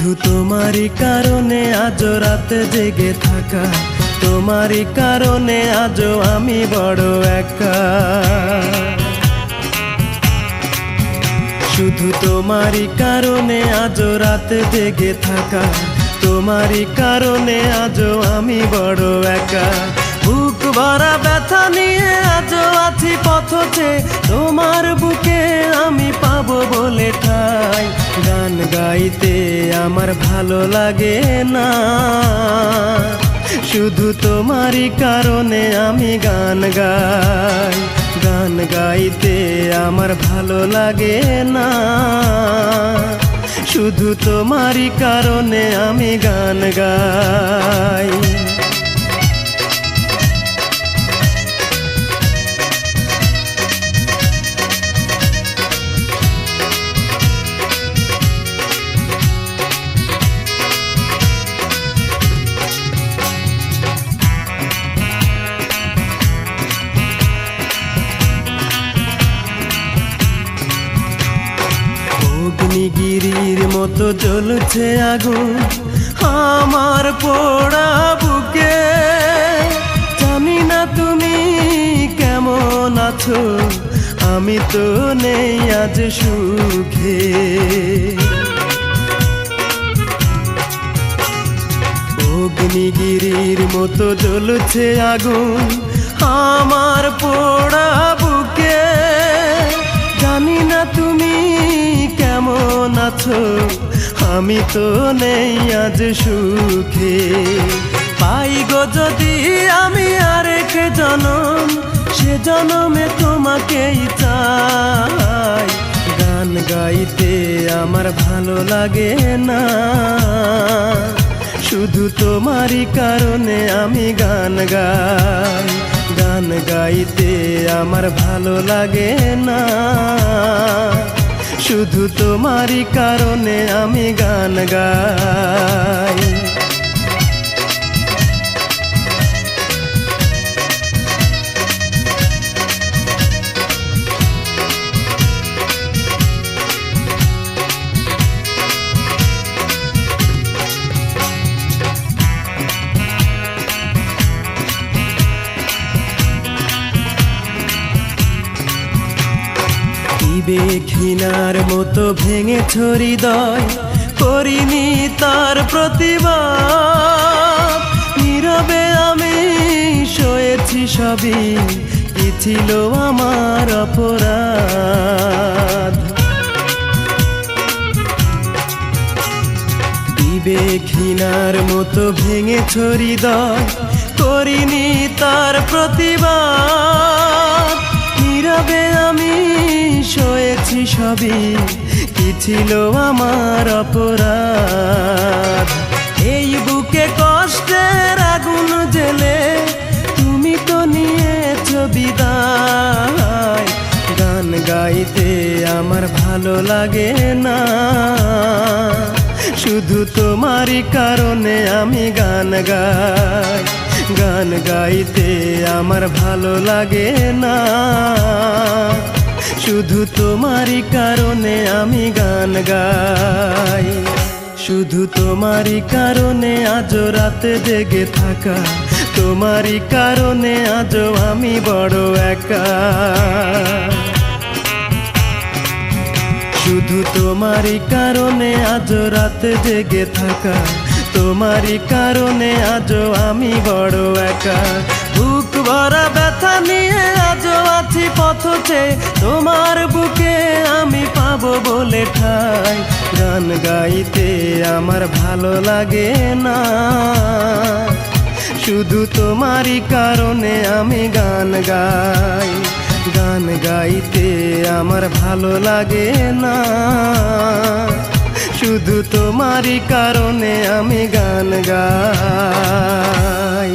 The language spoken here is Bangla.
শুধু তোমারই কারণে আজও রাতে জেগে থাকা, তোমারই কারণে আজও আমি বড় একা। শুধু তোমারই কারণে আজও রাতে জেগে থাকা, তোমারই কারণে আজও আমি বড় একা। বুক ভরা ব্যথা নিয়ে আজও আছি পথে, তোমার বুকে আমি পাবো বলে ঠাই। গান গাইতে আমার ভালো লাগে না, শুধু তোমারই কারণে আমি গান গাই। গান গাইতে আমার ভালো লাগে না, শুধু তোমারই কারণে আমি গান গাই। অগ্নিগিরির মতো জ্বলছে আগুন আমার পোড়া বুকে। জানি না তুমি কেমন আছো, আমি তো নেই আজ সুখে। অগ্নিগিরির মতো জ্বলছে আগুন আমার পোড়া বুকে। জানি না তুমি কেমন আছো, আমি তো নেই আজ সুখে। পাই গো যদি আমি আরেক জনম, সে জনমে তোমাকেই চাই। গান গাইতে আমার ভালো লাগে না, শুধু তোমারই কারণে আমি গান গাই। গান গাইতে আমার ভালো লাগে না, শুধু তোমারই কারণে আমি গান গাই। ঘৃণার মতো ভেঙেছ হৃদয়, করিনি তার প্রতিবাদ। নীরবে আমি সয়েছি সবই, কি ছিল আমার অপরাধ। ঘৃণার মতো ভেঙেছ হৃদয়, করিনি তার প্রতিবাদ। নীরবে আমি সয়েছি সবই, কি ছিল আমার অপরাধ। এই বুকে কষ্টের আগুন জেলে তুমি তো নিয়েছ বিদায়। গান গাইতে আমার ভালো লাগে না, শুধু তোমারই কারণে আমি গান গাই। গান গাইতে আমার ভালো লাগে না, শুধু তোমারই কারণে আমি গান গাই। শুধু তোমারই কারণে আজও রাতে জেগে থাকা, তোমারই কারণে আজও আমি বড় একা। শুধু তোমারই কারণে আজও রাতে জেগে থাকা, তোমারই কারণে আজও আমি বড় একা। বুক ভরা ব্যথা নিয়ে আজও আছি পথে, তোমার বুকে আমি পাবো বলে ঠাই। গান গাইতে আমার ভালো লাগে না, শুধু তোমারই কারণে আমি গান গাই। গান গাইতে আমার ভালো লাগে না, শুধু তোমারই কারণে আমি গান গাই।